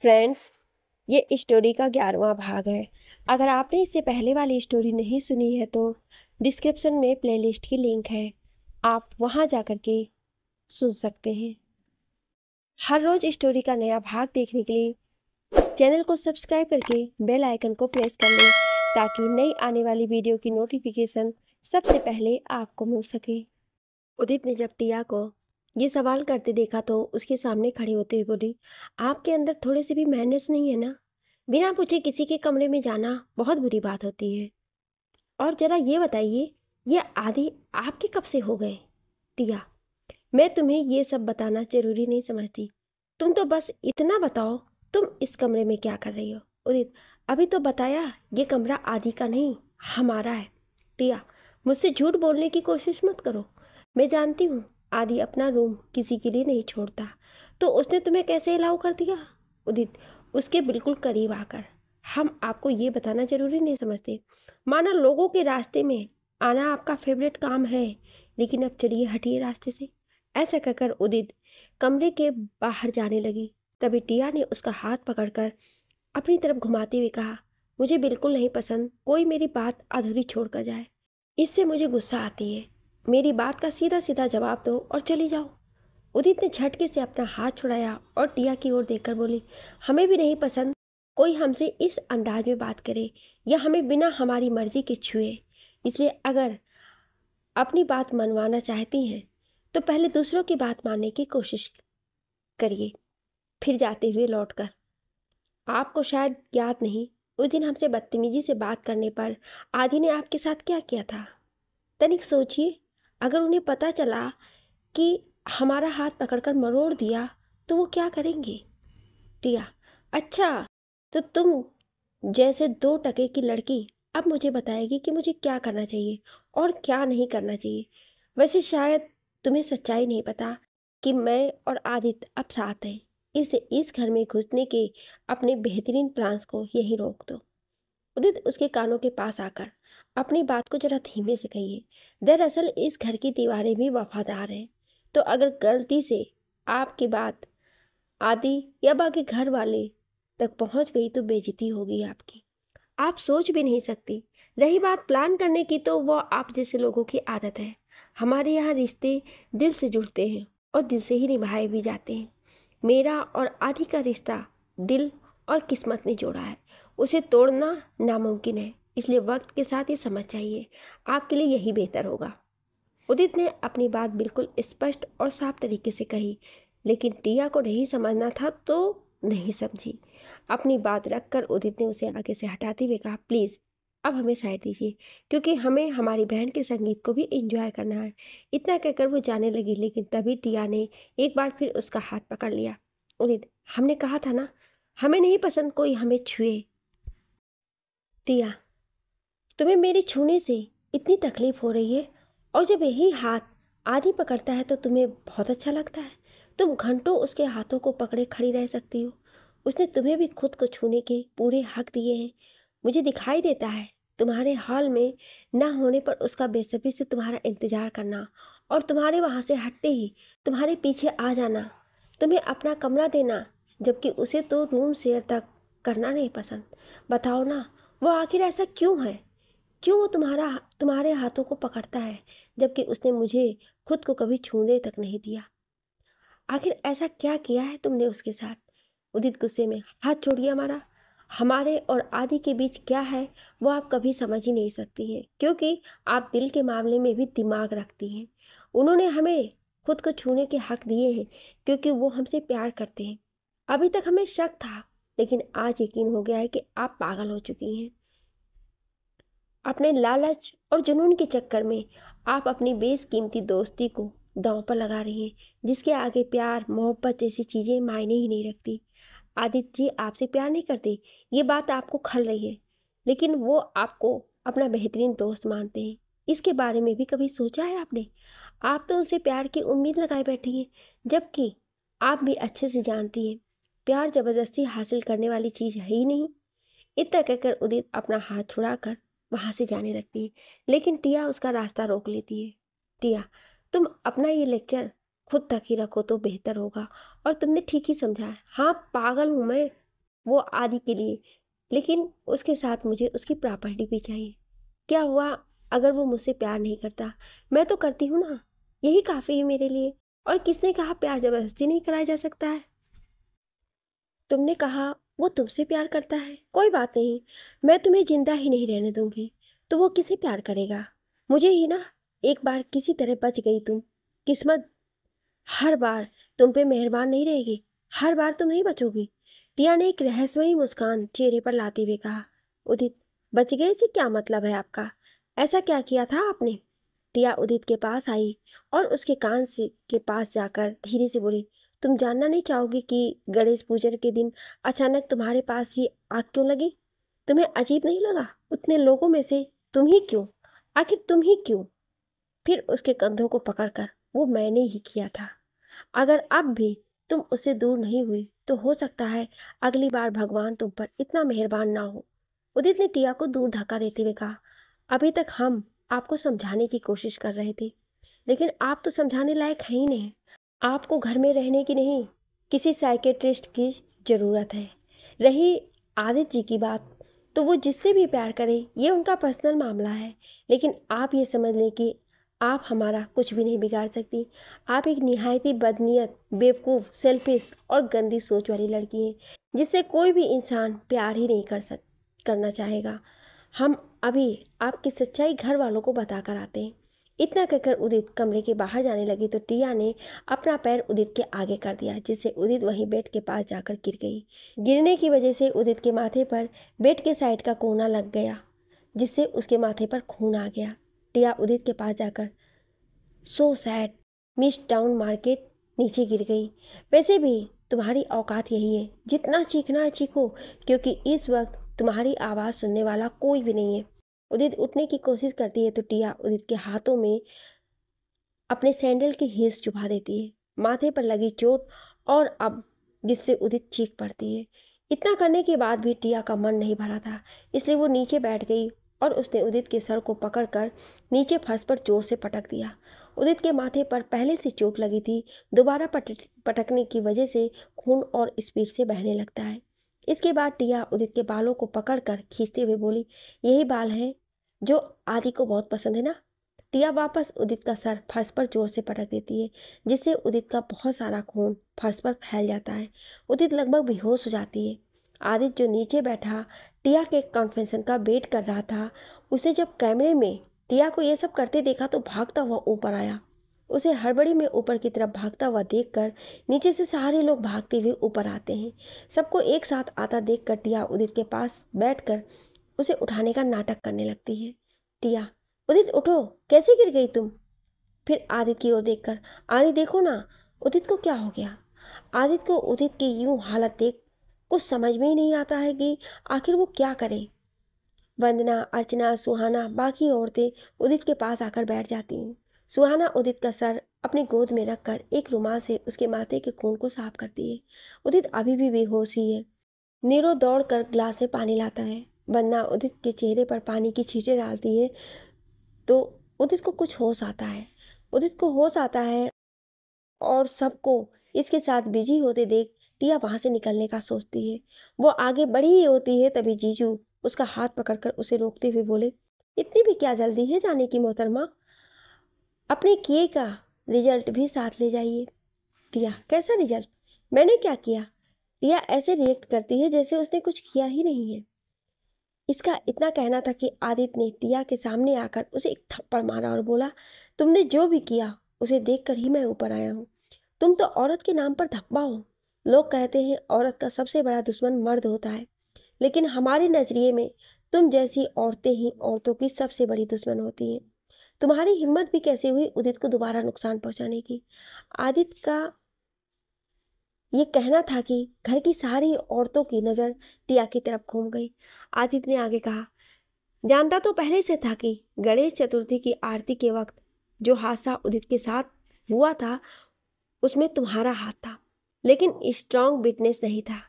Friends, ये story का 11वां भाग है। अगर आपने इससे पहले वाली स्टोरी नहीं सुनी है तो डिस्क्रिप्शन में प्लेलिस्ट की लिंक है, आप वहाँ जा कर के सुन सकते हैं। हर रोज़ स्टोरी का नया भाग देखने के लिए चैनल को सब्सक्राइब करके बेल आइकन को प्रेस कर लें ताकि नई आने वाली वीडियो की नोटिफिकेशन सबसे पहले आपको मिल सके। उदित ने जब टिया को ये सवाल करते देखा तो उसके सामने खड़े होते हुए बोली, आपके अंदर थोड़े से भी मैनर्स नहीं है ना? बिना पूछे किसी के कमरे में जाना बहुत बुरी बात होती है। और जरा ये बताइए, ये आदि आपके कब से हो गए? टिया, मैं तुम्हें ये सब बताना जरूरी नहीं समझती, तुम तो बस इतना बताओ तुम इस कमरे में क्या कर रही हो? उदित, अभी तो बताया ये कमरा आदि का नहीं हमारा है। टिया, मुझसे झूठ बोलने की कोशिश मत करो, मैं जानती हूँ आदि अपना रूम किसी के लिए नहीं छोड़ता, तो उसने तुम्हें कैसे अलाउ कर दिया? उदित, उसके बिल्कुल करीब आकर हम आपको ये बताना जरूरी नहीं समझते, माना लोगों के रास्ते में आना आपका फेवरेट काम है, लेकिन अब चलिए हटिए रास्ते से। ऐसा कहकर उदित कमरे के बाहर जाने लगी। तभी टिया ने उसका हाथ पकड़कर अपनी तरफ घुमाते हुए कहा, मुझे बिल्कुल नहीं पसंद कोई मेरी बात अधूरी छोड़कर जाए, इससे मुझे गुस्सा आती है। मेरी बात का सीधा सीधा जवाब दो और चली जाओ। उदित ने झटके से अपना हाथ छुड़ाया और टिया की ओर देखकर बोली, हमें भी नहीं पसंद कोई हमसे इस अंदाज में बात करे या हमें बिना हमारी मर्जी के छुए, इसलिए अगर अपनी बात मनवाना चाहती हैं तो पहले दूसरों की बात मानने की कोशिश करिए, फिर जाते हुए लौटकर। आपको शायद याद नहीं, उस दिन हमसे बदतमीजी से बात करने पर आदि ने आपके साथ क्या किया था। तनिक सोचिए, अगर उन्हें पता चला कि हमारा हाथ पकड़कर मरोड़ दिया तो वो क्या करेंगे? टिया, अच्छा, तो तुम जैसे 2 टके की लड़की अब मुझे बताएगी कि मुझे क्या करना चाहिए और क्या नहीं करना चाहिए। वैसे शायद तुम्हें सच्चाई नहीं पता कि मैं और आदित्य अब साथ हैं, इसलिए इस घर में घुसने के अपने बेहतरीन प्लान्स को यही रोक दो। उदित उसके कानों के पास आकर अपनी बात को जरा धीमे से कहिए, दरअसल इस घर की दीवारें भी वफादार हैं, तो अगर गलती से आपकी बात आदि या बाकी घर वाले तक पहुंच गई तो बेइज्जती होगी आपकी, आप सोच भी नहीं सकती। रही बात प्लान करने की तो वो आप जैसे लोगों की आदत है, हमारे यहाँ रिश्ते दिल से जुड़ते हैं और दिल से ही निभाए भी जाते हैं। मेरा और आदि का रिश्ता दिल और किस्मत ने जोड़ा है, उसे तोड़ना नामुमकिन है, इसलिए वक्त के साथ ये समझ चाहिए, आपके लिए यही बेहतर होगा। उदित ने अपनी बात बिल्कुल स्पष्ट और साफ तरीके से कही, लेकिन टिया को नहीं समझना था तो नहीं समझी। अपनी बात रखकर उदित ने उसे आगे से हटाते हुए कहा, प्लीज़ अब हमें साइड दीजिए, क्योंकि हमें हमारी बहन के संगीत को भी एंजॉय करना है। इतना कहकर वो जाने लगी, लेकिन तभी टिया ने एक बार फिर उसका हाथ पकड़ लिया। उदित, हमने कहा था ना, हमें नहीं पसंद कोई हमें छुए। टिया, तुम्हें मेरे छूने से इतनी तकलीफ हो रही है और जब यही हाथ आदि पकड़ता है तो तुम्हें बहुत अच्छा लगता है, तुम घंटों उसके हाथों को पकड़े खड़ी रह सकती हो। उसने तुम्हें भी खुद को छूने के पूरे हक दिए हैं। मुझे दिखाई देता है तुम्हारे हॉल में ना होने पर उसका बेसब्री से तुम्हारा इंतजार करना और तुम्हारे वहाँ से हटते ही तुम्हारे पीछे आ जाना, तुम्हें अपना कमरा देना, जबकि उसे तो रूम शेयर तक करना नहीं पसंद। बताओ ना, वो आखिर ऐसा क्यों है? क्यों वो तुम्हारे हाथों को पकड़ता है, जबकि उसने मुझे खुद को कभी छूने तक नहीं दिया? आखिर ऐसा क्या किया है तुमने उसके साथ? उदित गुस्से में, हाथ छोड़िए हमारा। हमारे और आदि के बीच क्या है वो आप कभी समझ ही नहीं सकती हैं, क्योंकि आप दिल के मामले में भी दिमाग रखती हैं। उन्होंने हमें खुद को छूने के हक दिए हैं क्योंकि वो हमसे प्यार करते हैं। अभी तक हमें शक था, लेकिन आज यकीन हो गया है कि आप पागल हो चुकी हैं। अपने लालच और जुनून के चक्कर में आप अपनी बेशकीमती दोस्ती को दांव पर लगा रही हैं, जिसके आगे प्यार मोहब्बत जैसी चीज़ें मायने ही नहीं रखती। आदित्य जी आपसे प्यार नहीं करते, ये बात आपको खल रही है, लेकिन वो आपको अपना बेहतरीन दोस्त मानते हैं। इसके बारे में भी कभी सोचा है आपने? आप तो उनसे प्यार की उम्मीद लगाए बैठी हैं, जबकि आप भी अच्छे से जानती हैं प्यार ज़बरदस्ती हासिल करने वाली चीज़ है ही नहीं। इतना कहकर उदित अपना हाथ छुड़ाकर वहाँ से जाने लगती है, लेकिन टिया उसका रास्ता रोक लेती है। टिया, तुम अपना ये लेक्चर खुद तक ही रखो तो बेहतर होगा, और तुमने ठीक ही समझा है। हाँ, पागल हूँ मैं, वो आदि के लिए, लेकिन उसके साथ मुझे उसकी प्रॉपर्टी भी चाहिए। क्या हुआ अगर वो मुझसे प्यार नहीं करता? मैं तो करती हूँ ना, यही काफ़ी है मेरे लिए। और किसने कहा प्यार ज़बरदस्ती नहीं कराया जा सकता है? तुमने कहा वो तुमसे प्यार करता है, कोई बात नहीं, मैं तुम्हें जिंदा ही नहीं रहने दूंगी। तो वो किसे प्यार करेगा? मुझे ही ना। एक बार किसी तरह बच गई तुम। किस्मत हर बार तुम पे मेहरबान नहीं रहेगी, हर बार तुम नहीं बचोगी। टिया ने एक रहस्यमयी मुस्कान चेहरे पर लाते हुए कहा। उदित, बच गए से क्या मतलब है आपका? ऐसा क्या किया था आपने? टिया उदित के पास आई और उसके कान से के पास जाकर धीरे से बोली, तुम जानना नहीं चाहोगी कि गणेश पूजन के दिन अचानक तुम्हारे पास ही आग क्यों लगी? तुम्हें अजीब नहीं लगा? उतने लोगों में से तुम ही क्यों? आखिर तुम ही क्यों? फिर उसके कंधों को पकड़कर, वो मैंने ही किया था। अगर अब भी तुम उससे दूर नहीं हुई तो हो सकता है अगली बार भगवान तुम पर इतना मेहरबान ना हो। उदित ने टिया को दूर धक्का देते हुए कहा, अभी तक हम आपको समझाने की कोशिश कर रहे थे, लेकिन आप तो समझाने लायक है ही नहीं। आपको घर में रहने की नहीं, किसी साइकेट्रिस्ट की ज़रूरत है। रही आदित्य जी की बात, तो वो जिससे भी प्यार करे ये उनका पर्सनल मामला है, लेकिन आप ये समझ लें कि आप हमारा कुछ भी नहीं बिगाड़ सकती। आप एक निहायत ही बदनीयत, बेवकूफ़, सेल्फिश और गंदी सोच वाली लड़की हैं, जिससे कोई भी इंसान प्यार ही नहीं करना चाहेगा। हम अभी आपकी सच्चाई घर वालों को बता कर आते हैं। इतना कहकर उदित कमरे के बाहर जाने लगी तो टिया ने अपना पैर उदित के आगे कर दिया, जिससे उदित वहीं बेड के पास जाकर गिर गई। गिरने की वजह से उदित के माथे पर बेड के साइड का कोना लग गया, जिससे उसके माथे पर खून आ गया। टिया उदित के पास जाकर, so sad, miss town market, नीचे गिर गई। वैसे भी तुम्हारी औकात यही है, जितना चीखना है चीखो, क्योंकि इस वक्त तुम्हारी आवाज़ सुनने वाला कोई भी नहीं है। उदित उठने की कोशिश करती है तो टिया उदित के हाथों में अपने सैंडल की हील्स चुभा देती है, माथे पर लगी चोट और अब जिससे उदित चीख पड़ती है। इतना करने के बाद भी टिया का मन नहीं भरा था, इसलिए वो नीचे बैठ गई और उसने उदित के सर को पकड़कर नीचे फर्श पर जोर से पटक दिया। उदित के माथे पर पहले से चोट लगी थी, दोबारा पटकने की वजह से खून और स्पीड से बहने लगता है। इसके बाद टिया उदित के बालों को पकड़कर खींचते हुए बोली, यही बाल हैं जो आदि को बहुत पसंद है ना? टिया वापस उदित का सर फर्श पर जोर से पटक देती है, जिससे उदित का बहुत सारा खून फर्श पर फैल जाता है। उदित लगभग बेहोश हो जाती है। आदित्य जो नीचे बैठा टिया के कन्फेशन का वेट कर रहा था, उसे जब कैमरे में टिया को यह सब करते देखा तो भागता हुआ ऊपर आया। उसे हड़बड़ी में ऊपर की तरफ भागता हुआ देखकर नीचे से सारे लोग भागते हुए ऊपर आते हैं। सबको एक साथ आता देखकर टिया उदित के पास बैठकर उसे उठाने का नाटक करने लगती है। टिया, उदित उठो, कैसे गिर गई तुम? फिर आदित्य की ओर देखकर, आदि देखो ना, उदित को क्या हो गया? आदित्य को उदित की यूं हालत देख कुछ समझ में ही नहीं आता है कि आखिर वो क्या करे। वंदना, अर्चना, सुहाना, बाकी औरतें उदित के पास आकर बैठ जाती हैं। सुहाना उदित का सर अपनी गोद में रखकर एक रुमाल से उसके माथे के खून को साफ करती है। उदित अभी भी बेहोश ही है। नीरो दौड़कर ग्लास से पानी लाता है। वंदना उदित के चेहरे पर पानी की छींटे डालती है तो उदित को कुछ होश आता है। उदित को होश आता है और सबको इसके साथ बिजी होते देख टिया वहां से निकलने का सोचती है। वो आगे बढ़ी ही होती है, तभी जीजू उसका हाथ पकड़कर उसे रोकते हुए बोले, इतनी भी क्या जल्दी है जाने की मोहतरमा? अपने किए का रिजल्ट भी साथ ले जाइए। टिया, कैसा रिजल्ट? मैंने क्या किया? टिया ऐसे रिएक्ट करती है जैसे उसने कुछ किया ही नहीं है। इसका इतना कहना था कि आदित्य ने टिया के सामने आकर उसे एक थप्पड़ मारा और बोला, तुमने जो भी किया उसे देखकर ही मैं ऊपर आया हूँ। तुम तो औरत के नाम पर धब्बा हो। लोग कहते हैं औरत का सबसे बड़ा दुश्मन मर्द होता है, लेकिन हमारे नजरिए में तुम जैसी औरतें ही औरतों की सबसे बड़ी दुश्मन होती हैं। तुम्हारी हिम्मत भी कैसे हुई उदित को दोबारा नुकसान पहुंचाने की? आदित्य का ये कहना था कि घर की सारी औरतों की नज़र टिया की तरफ घूम गई। आदित्य ने आगे कहा, जानता तो पहले से था कि गणेश चतुर्थी की आरती के वक्त जो हादसा उदित के साथ हुआ था उसमें तुम्हारा हाथ था, लेकिन स्ट्रांग विटनेस नहीं था,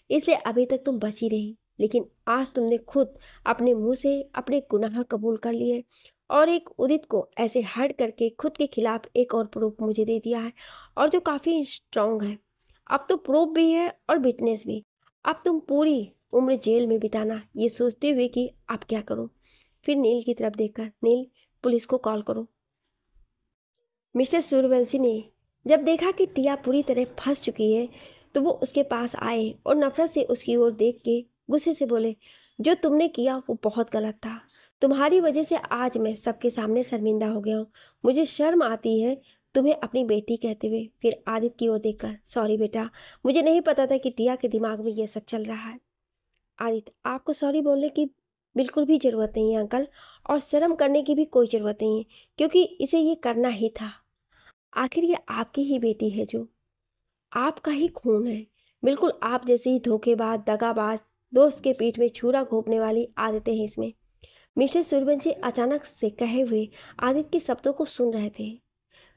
इसलिए अभी तक तुम बची रही। लेकिन आज तुमने खुद अपने मुंह से अपने गुनाह कबूल कर लिए और एक उदित को ऐसे हर्ट करके खुद के खिलाफ एक और प्रूफ मुझे दे दिया है, और जो काफ़ी स्ट्रांग है। अब तो प्रूफ भी है और विटनेस भी। अब तुम पूरी उम्र जेल में बिताना, ये सोचते हुए कि अब क्या करूं। फिर नील की तरफ देखकर, नील पुलिस को कॉल करो। मिस्टर सूर्यवंशी ने जब देखा कि टिया पूरी तरह फंस चुकी है तो वो उसके पास आए और नफरत से उसकी ओर देख के गुस्से से बोले, जो तुमने किया वो बहुत गलत था। तुम्हारी वजह से आज मैं सबके सामने शर्मिंदा हो गया हूँ। मुझे शर्म आती है तुम्हें अपनी बेटी कहते हुए। फिर आदित्य की ओर देखकर, सॉरी बेटा, मुझे नहीं पता था कि टिया के दिमाग में ये सब चल रहा है। आदित्य, आपको सॉरी बोलने की बिल्कुल भी ज़रूरत नहीं है अंकल, और शर्म करने की भी कोई ज़रूरत नहीं है, क्योंकि इसे ये करना ही था। आखिर ये आपकी ही बेटी है, जो आपका ही खून है। बिल्कुल आप जैसे ही धोखेबाज, दगाबाज, दोस्त के पीठ में छुरा घोंपने वाली आदतें हैं इसमें। मिस्टर सूर्यवंशी अचानक से कहे हुए आदित्य के शब्दों को सुन रहे थे।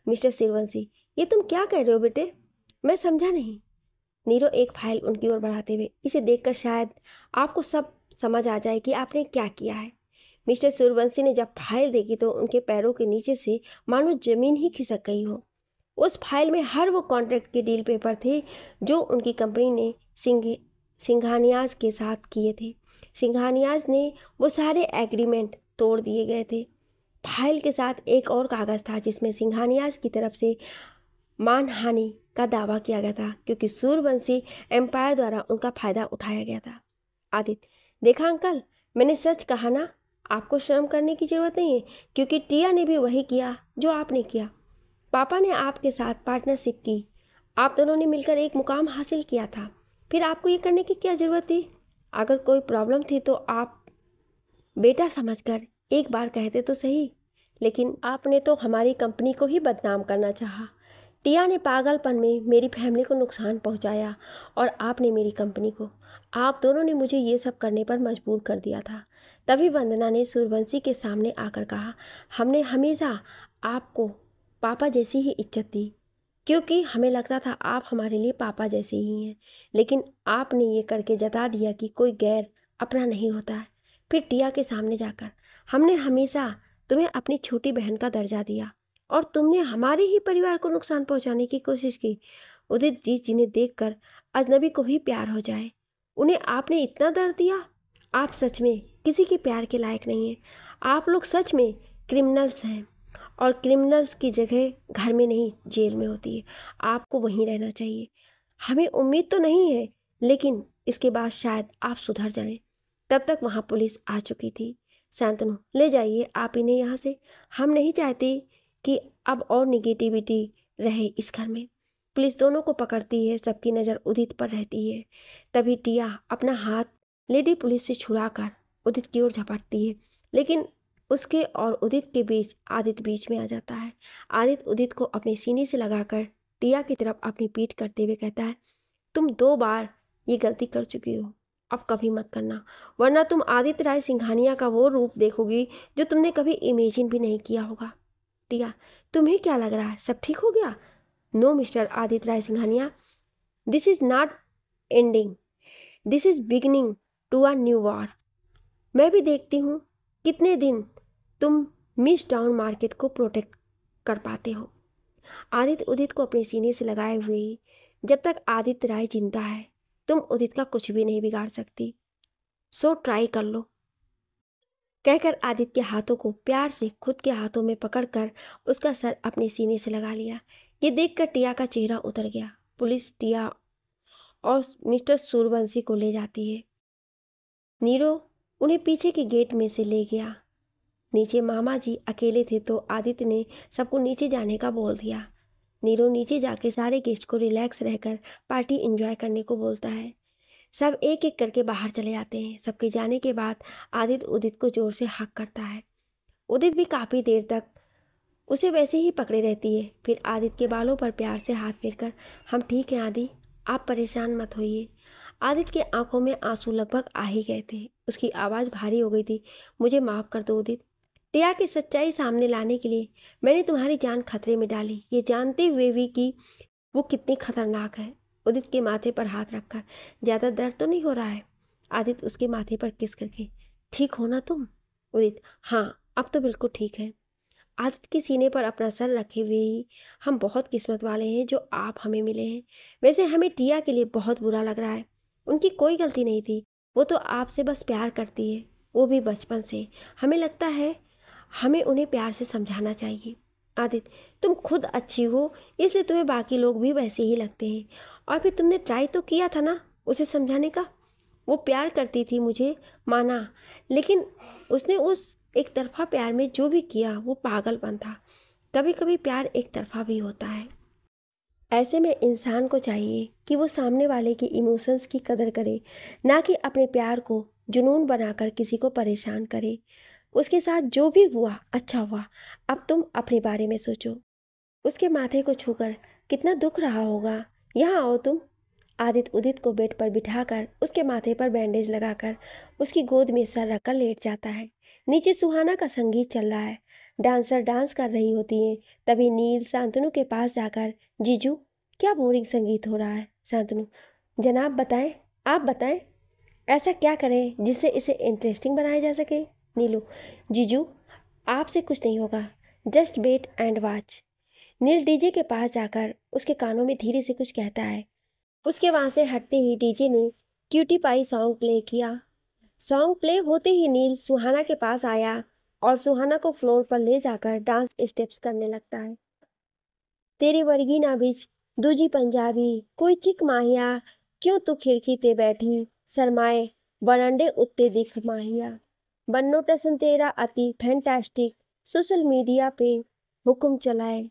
मिस्टर सूर्यवंशी, ये तुम क्या कह रहे हो बेटे? मैं समझा नहीं। नीरो एक फाइल उनकी ओर बढ़ाते हुए, इसे देखकर शायद आपको सब समझ आ जाए कि आपने क्या किया है। मिस्टर सूर्यवंशी ने जब फाइल देखी तो उनके पैरों के नीचे से मानो जमीन ही खिसक गई हो। उस फाइल में हर वो कॉन्ट्रैक्ट के डील पेपर थे जो उनकी कंपनी ने सिंघानियाज के साथ किए थे। सिंघानियाज ने वो सारे एग्रीमेंट तोड़ दिए गए थे। फाइल के साथ एक और कागज़ था जिसमें सिंघानियाज की तरफ से मानहानि का दावा किया गया था, क्योंकि सूर्यवंशी एम्पायर द्वारा उनका फ़ायदा उठाया गया था। आदित्य, देखा अंकल, मैंने सच कहा ना, आपको शर्म करने की ज़रूरत नहीं है, क्योंकि टिया ने भी वही किया जो आपने किया। पापा ने आपके साथ पार्टनरशिप की, आप दोनों ने मिलकर एक मुकाम हासिल किया था, फिर आपको ये करने की क्या ज़रूरत थी? अगर कोई प्रॉब्लम थी तो आप बेटा समझकर एक बार कहते तो सही, लेकिन आपने तो हमारी कंपनी को ही बदनाम करना चाहा। टिया ने पागलपन में मेरी फैमिली को नुकसान पहुंचाया और आपने मेरी कंपनी को। आप दोनों ने मुझे ये सब करने पर मजबूर कर दिया था। तभी वंदना ने सूर्यवंशी के सामने आकर कहा, हमने हमेशा आपको पापा जैसी ही इज्जत दी, क्योंकि हमें लगता था आप हमारे लिए पापा जैसे ही हैं, लेकिन आपने ये करके जता दिया कि कोई गैर अपना नहीं होता है। फिर टिया के सामने जाकर, हमने हमेशा तुम्हें अपनी छोटी बहन का दर्जा दिया और तुमने हमारे ही परिवार को नुकसान पहुंचाने की कोशिश की। उदित जी, जिन्हें देखकर अजनबी को भी प्यार हो जाए, उन्हें आपने इतना दर्द दिया। आप सच में किसी के प्यार के लायक नहीं हैं। आप लोग सच में क्रिमिनल्स हैं, और क्रिमिनल्स की जगह घर में नहीं जेल में होती है। आपको वहीं रहना चाहिए। हमें उम्मीद तो नहीं है, लेकिन इसके बाद शायद आप सुधर जाएं। तब तक वहाँ पुलिस आ चुकी थी। शांतनु, ले जाइए आप इन्हें यहाँ से। हम नहीं चाहते कि अब और निगेटिविटी रहे इस घर में। पुलिस दोनों को पकड़ती है, सबकी नज़र उदित पर रहती है। तभी टिया अपना हाथ लेडी पुलिस से छुड़ाकर उदित की ओर झपटती है, लेकिन उसके और उदित के बीच आदित्य बीच में आ जाता है। आदित्य उदित को अपने सीने से लगाकर टिया की तरफ अपनी पीठ करते हुए कहता है, तुम 2 बार ये गलती कर चुकी हो, अब कभी मत करना, वरना तुम आदित्य राय सिंघानिया का वो रूप देखोगी जो तुमने कभी इमेजिन भी नहीं किया होगा। टिया, तुम्हें क्या लग रहा है, सब ठीक हो गया? No mister Aditya Rai Singhania, this is not ending, this is beginning to a new war. मैं भी देखती हूँ कितने दिन तुम मिस टाउन मार्केट को प्रोटेक्ट कर पाते हो। आदित्य उदित को अपने सीने से लगाए हुए ही, जब तक आदित्य राय जिंदा है तुम उदित का कुछ भी नहीं बिगाड़ सकती, सो ट्राई कर लो। कहकर आदित्य के हाथों को प्यार से खुद के हाथों में पकड़कर उसका सर अपने सीने से लगा लिया। ये देखकर टिया का चेहरा उतर गया। पुलिस टिया और मिस्टर सूर्यवंशी को ले जाती है। नीरो उन्हें पीछे के गेट में से ले गया। नीचे मामा जी अकेले थे तो आदित्य ने सबको नीचे जाने का बोल दिया। नीरो नीचे जाके सारे गेस्ट को रिलैक्स रहकर पार्टी एंजॉय करने को बोलता है। सब एक एक करके बाहर चले जाते हैं। सबके जाने के बाद आदित्य उदित को जोर से हक करता है। उदित भी काफ़ी देर तक उसे वैसे ही पकड़े रहती है। फिर आदित्य के बालों पर प्यार से हाथ फेरकर, हम ठीक हैं आदि, आप परेशान मत होइए। आदित्य के आंखों में आंसू लगभग आ ही गए थे। उसकी आवाज़ भारी हो गई थी। मुझे माफ़ कर दो उदित। टिया की सच्चाई सामने लाने के लिए मैंने तुम्हारी जान खतरे में डाली, ये जानते हुए भी कि वो कितनी खतरनाक है। उदित के माथे पर हाथ रखकर, ज़्यादा दर्द तो नहीं हो रहा है? आदित्य उसके माथे पर किस करके, ठीक हो ना तुम? उदित, हाँ अब तो बिल्कुल ठीक है। आदित्य के सीने पर अपना सर रखे हुए ही, हम बहुत किस्मत वाले हैं जो आप हमें मिले हैं। वैसे हमें टिया के लिए बहुत बुरा लग रहा है। उनकी कोई गलती नहीं थी, वो तो आपसे बस प्यार करती है, वो भी बचपन से। हमें लगता है हमें उन्हें प्यार से समझाना चाहिए। आदित्य, तुम खुद अच्छी हो इसलिए तुम्हें बाकी लोग भी वैसे ही लगते हैं। और फिर तुमने ट्राई तो किया था ना उसे समझाने का। वो प्यार करती थी, मुझे माना, लेकिन उसने उस एक तरफा प्यार में जो भी किया वो पागलपन था। कभी कभी प्यार एक तरफा भी होता है। ऐसे में इंसान को चाहिए कि वो सामने वाले की इमोशंस की कदर करे, ना कि अपने प्यार को जुनून बनाकर किसी को परेशान करे। उसके साथ जो भी हुआ अच्छा हुआ, अब तुम अपने बारे में सोचो। उसके माथे को छूकर कितना दुख रहा होगा। यहाँ आओ तुम। आदित्य उदित को बेड पर बिठाकर उसके माथे पर बैंडेज लगाकर उसकी गोद में सर रखकर लेट जाता है। नीचे सुहाना का संगीत चल रहा है, डांसर डांस कर रही होती हैं। तभी नील शांतनु के पास जाकर, जीजू क्या बोरिंग संगीत हो रहा है। शांतनु, जनाब बताएं, आप बताएं, ऐसा क्या करें जिससे इसे इंटरेस्टिंग बनाया जा सके। नीलू, जीजू आपसे कुछ नहीं होगा, just wait and watch. Neel DJ के पास जाकर उसके कानों में धीरे से कुछ कहता है। उसके वहां से हटते ही डीजे ने क्यूटी पाई सॉन्ग प्ले किया। सॉन्ग प्ले होते ही नील सुहाना के पास आया और सुहाना को फ्लोर पर ले जाकर डांस स्टेप्स करने लगता है। तेरी वर्गी ना बिच दूजी पंजाबी कोई चिक माहिया, क्यों तू खिड़की ते बैठी शरमाए बरंडे उत्ते दिख माहिया। बन्नो टसन तेरा अति फैंटास्टिक, सोशल मीडिया पे हुक्म चलाए,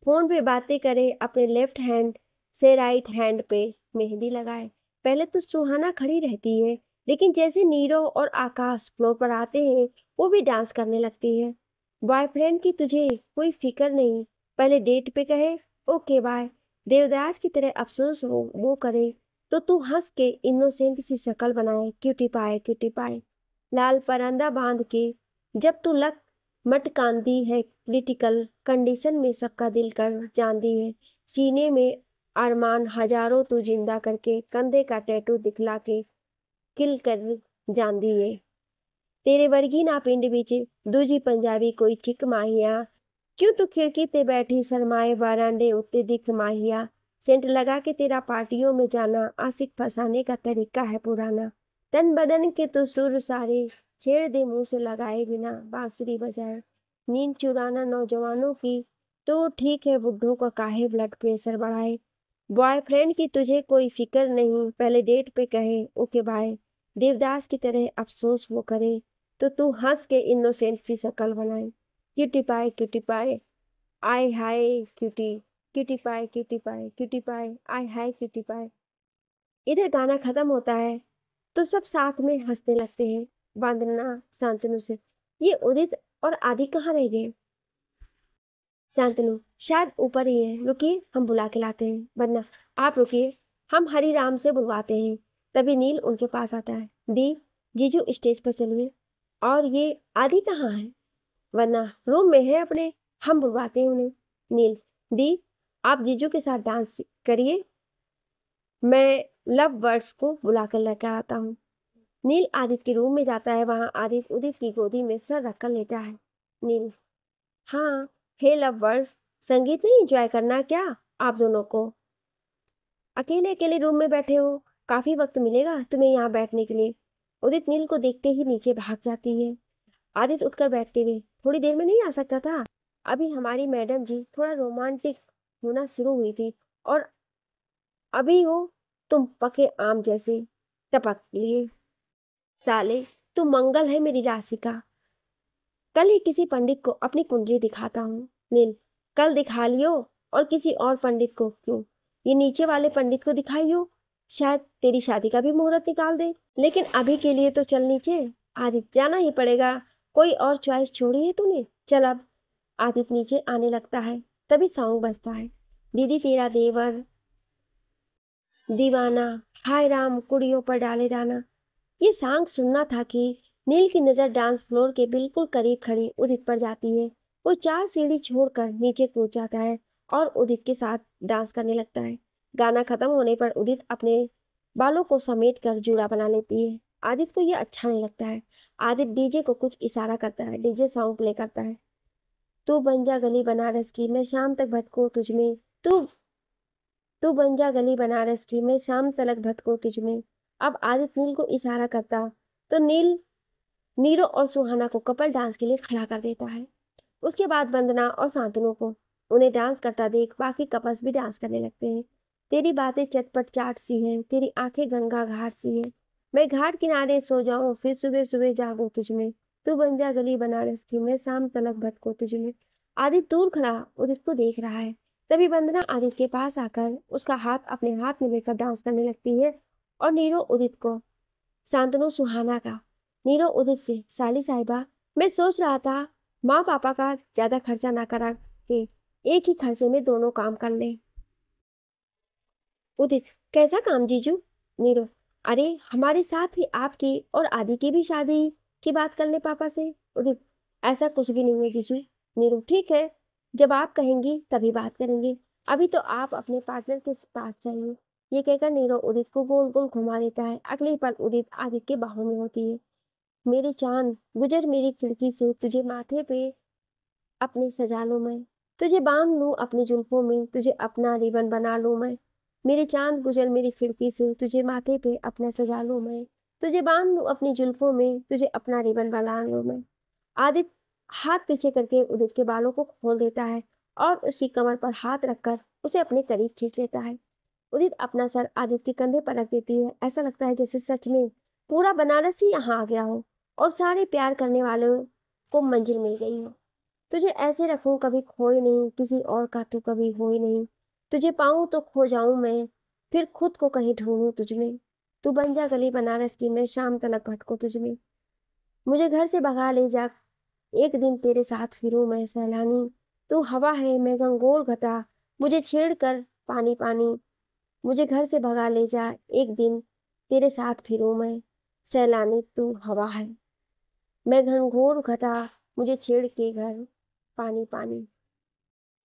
फोन पे बातें करे अपने लेफ्ट हैंड से राइट हैंड पे मेहंदी लगाए। पहले तो सुहाना खड़ी रहती है, लेकिन जैसे नीरव और आकाश फ्लोर पर आते हैं वो भी डांस करने लगती है। बॉयफ्रेंड की तुझे कोई फिक्र नहीं, पहले डेट पे कहे ओके बाय, देवदास की तरह अफसोस हो वो करे, तो तू हंस के इनोसेंट सी शक्ल बनाए, क्यूटी पाए लाल परंदा बांध के। जब तू लक मटकांदी है क्रिटिकल कंडीशन में सबका दिल कर जानती है, सीने में अरमान हजारों तू जिंदा करके कंधे का टैटू दिखला के किल कर जानती है। तेरे वर्गी ना पिंड बिच दूजी पंजाबी कोई चिक माहिया, क्यों तू खिड़की ते बैठी शरमाए बरांडे उत्ते दिख माहिया। सेंट लगा के तेरा पार्टियों में जाना आशिक फंसाने का तरीका है पुराना। तन बदन के तो सुर सारे छेड़ दे मुंह से लगाए बिना बांसुरी बजाए। नींद चुराना नौजवानों की तो ठीक है, बुड्ढों का काहे ब्लड प्रेशर बढ़ाए। बॉयफ्रेंड की तुझे कोई फिक्र नहीं, पहले डेट पे कहे ओके बाय, देवदास की तरह अफसोस वो करे, तो तू हंस के इनोसेंट सी शक्ल बनाए, क्यूटी पाए आय हाय क्यूटी, क्यूटी पाए आय हाय क्यूटी पाए। इधर गाना खत्म होता है तो सब साथ में हंसने लगते हैं। वंदना शांतनु से, ये उदित और आदि कहाँ रह गए। शांतनु, शायद ऊपर ही है, रुकिए हम बुला के लाते हैं। वंदना, आप रुकिए, हम हरिराम से बुलवाते हैं। तभी नील उनके पास आता है। दी, जीजू स्टेज पर चलिए। और ये आदि कहाँ है। वरना रूम में है अपने, हम बुलवाते हैं उन्हें। नील, दी आप जीजू के साथ डांस करिए, मैं लव वर्ड्स को बुलाकर लेकर आता हूँ। नील आदित्य के रूम में जाता है, वहां आदित्य उदित की गोदी में सर रखकर लेटा है। नील, हाँ हे लव वर्ड्स, संगीत नहीं एंजॉय करना क्या आप दोनों को। अकेले अकेले रूम में बैठे हो, काफी वक्त मिलेगा तुम्हें यहाँ बैठने के लिए। उदित नील को देखते ही नीचे भाग जाती है। आदित्य उठकर बैठते हुए, थोड़ी देर में नहीं आ सकता था, अभी हमारी मैडम जी थोड़ा रोमांटिक होना शुरू हुई थी और अभी हो तुम पके आम जैसे टपक लिए। साले, तू मंगल है मेरी राशि का, कल ही किसी पंडित को अपनी कुंडली दिखाता हूँ। नील, कल दिखा लियो, और किसी और पंडित को क्यों, ये नीचे वाले पंडित को दिखाइयो, शायद तेरी शादी का भी मुहूर्त निकाल दे। लेकिन अभी के लिए तो चल नीचे। आदित्य, जाना ही पड़ेगा, कोई और चॉइस छोड़ी है तूने, चल अब। आदित्य नीचे आने लगता है, तभी सॉन्ग बजता है। दीदी तेरा देवर दीवाना, हाय राम कुड़ियों पर डाले दाना। ये सॉन्ग सुनना था कि नील की नज़र डांस फ्लोर के बिल्कुल करीब खड़ी उदित पर जाती है। वो 4 सीढ़ी छोड़कर नीचे कूद जाता है और उदित के साथ डांस करने लगता है। गाना खत्म होने पर उदित अपने बालों को समेट कर जूड़ा बना लेती है। आदित्य को ये अच्छा नहीं लगता है। आदित्य डीजे को कुछ इशारा करता है, डीजे सॉन्ग प्ले करता है। तू बन जा गली बनारस की, मैं शाम तक भटकूं तुझ में, तू तू बन जा गली बनारस की, मैं शाम तलक भटकूं तुझ में। अब आदित्य नील को इशारा करता तो नील नीरो और सुहाना को कपल डांस के लिए खड़ा कर देता है। उसके बाद वंदना और शांतनु को उन्हें डांस करता देख बाकी कपल्स भी डांस करने लगते हैं। तेरी बातें चटपट चाट सी हैं, तेरी आंखें गंगा घाट सी हैं। मैं घाट किनारे सो जाऊं फिर सुबह सुबह जागो तुझ में, तू बन जा गली बनारस की, मैं शाम तलक भटको तुझ में। आदित्य दूर खड़ा उदित को देख रहा है। तभी वंदना आदित्य के पास आकर उसका हाथ अपने हाथ में लेकर डांस करने लगती है और नीरो उदित को, शांतनु सुहाना का। नीरो उदित से, साली साहिबा, मैं सोच रहा था माँ पापा का ज्यादा खर्चा ना करा के एक ही खर्चे में दोनों काम कर ले। उदित, कैसा काम जीजू? नीरो, अरे हमारे साथ ही आपकी और आदि की भी शादी की बात कर ले पापा से। उदित, ऐसा कुछ भी नहीं है जीजू। नीरो, ठीक है, जब आप कहेंगी तभी बात करेंगे, अभी तो आप अपने पार्टनर के पास जाइए। ये कहकर नीरो उदित को गोल गोल घुमा देता है। अगले पल उदित आदित्य के बाहों में होती है। मेरे चांद, गुजर मेरी खिड़की से, तुझे माथे पे अपने सजा लूं मैं, तुझे बांध लूं अपनी जुल्फों में, तुझे अपना रिबन बना लूं मैं। मेरे चांद गुजर मेरी खिड़की से, तुझे माथे पे अपना सजा लूं मैं, तुझे बांध लूं अपनी जुल्फों में, तुझे अपना रिबन बना लूं मैं। आदित्य हाथ पीछे करके उदित के बालों को खोल देता है और उसकी कमर पर हाथ रखकर उसे अपने करीब खींच लेता है। उदित अपना सर आदित्य के कंधे पर रख देती है। ऐसा लगता है जैसे सच में पूरा बनारस ही यहाँ आ गया हो और सारे प्यार करने वालों को मंजिल मिल गई हो। तुझे ऐसे रखूं कभी खोए नहीं, किसी और का तू कभी हो ही नहीं, तुझे पाऊं तो खो जाऊं मैं, फिर खुद को कहीं ढूंढूं तुझ में, तू बन जा गली बनारस की, मैं शाम तलक भटको तुझ में। मुझे घर से भगा ले जा, एक दिन तेरे साथ फिरूं मैं सैलानी, तू हवा है मैं गंगोर घटा, मुझे छेड़ कर पानी पानी। मुझे घर से भगा ले जा, एक दिन तेरे साथ फिरूं मैं सैलानी, तू हवा है मैं घनघोर घटा, मुझे छेड़ के घर पानी पानी।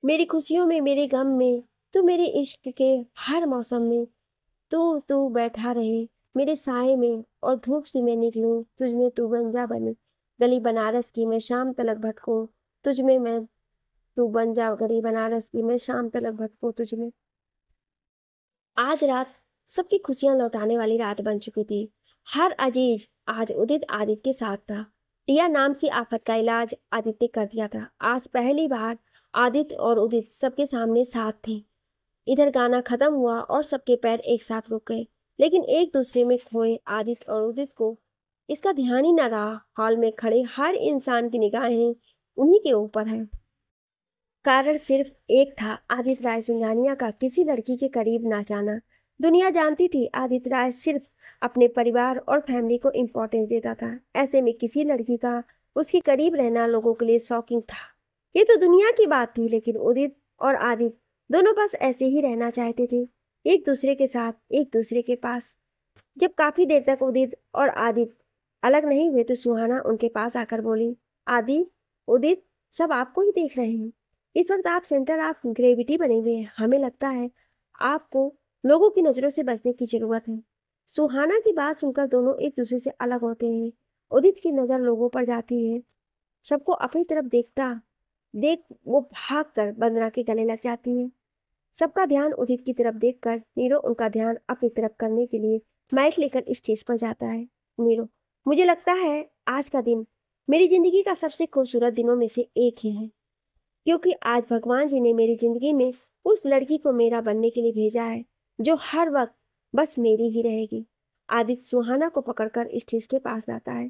मेरी खुशियों में मेरे गम में, तू मेरे इश्क के हर मौसम में, तू बैठा रहे मेरे साए में, और धूप से मैं निकलूं तुझ में, तू बन जा बने गली बनारस की, मैं शाम तलक भटकूं तुझ में मैं, तू बन जा गली बनारस की, मैं शाम तलक भटकूं तुझ में। आज रात सबकी खुशियां लौटाने वाली रात बन चुकी थी। हर अजीज आज उदित आदित्य के साथ था। टिया नाम की आफत का इलाज आदित्य कर दिया था। आज पहली बार आदित्य और उदित सबके सामने साथ थे। इधर गाना खत्म हुआ और सबके पैर एक साथ रुक गए, लेकिन एक दूसरे में खोए आदित्य और उदित को इसका ध्यान ही न रहा। हॉल में खड़े हर इंसान की निगाहें उन्हीं के ऊपर है। कारण सिर्फ एक था, आदित्य राय सिंघानिया का किसी लड़की के करीब ना जाना। दुनिया जानती थी आदित्य राय सिर्फ अपने परिवार और फैमिली को इम्पोर्टेंस देता था। ऐसे में किसी लड़की का उसके करीब रहना लोगों के लिए शॉकिंग था। ये तो दुनिया की बात थी, लेकिन उदित और आदित्य दोनों बस ऐसे ही रहना चाहते थे, एक दूसरे के साथ, एक दूसरे के पास। जब काफी देर तक उदित और आदित्य अलग नहीं हुए तो सुहाना उनके पास आकर बोली, आदि, उदित, सब आपको ही देख रहे हैं। इस वक्त आप सेंटर ऑफ ग्रेविटी बने हुए हैं। हमें लगता है आपको लोगों की नजरों से बचने की जरूरत है। सुहाना की बात सुनकर दोनों एक दूसरे से अलग होते हैं। उदित की नजर लोगों पर जाती है, सबको अपनी तरफ देख वो भाग कर वंदना के गले लग जाती है। सबका ध्यान उदित की तरफ देखकर नीरो उनका ध्यान अपनी तरफ करने के लिए माइक लेकर स्टेज पर जाता है। नीरो, मुझे लगता है आज का दिन मेरी जिंदगी का सबसे खूबसूरत दिनों में से एक ही है, क्योंकि आज भगवान जी ने मेरी जिंदगी में उस लड़की को मेरा बनने के लिए भेजा है जो हर वक्त बस मेरी ही रहेगी। आदित्य सुहाना को पकड़कर स्टेज के पास लाता है।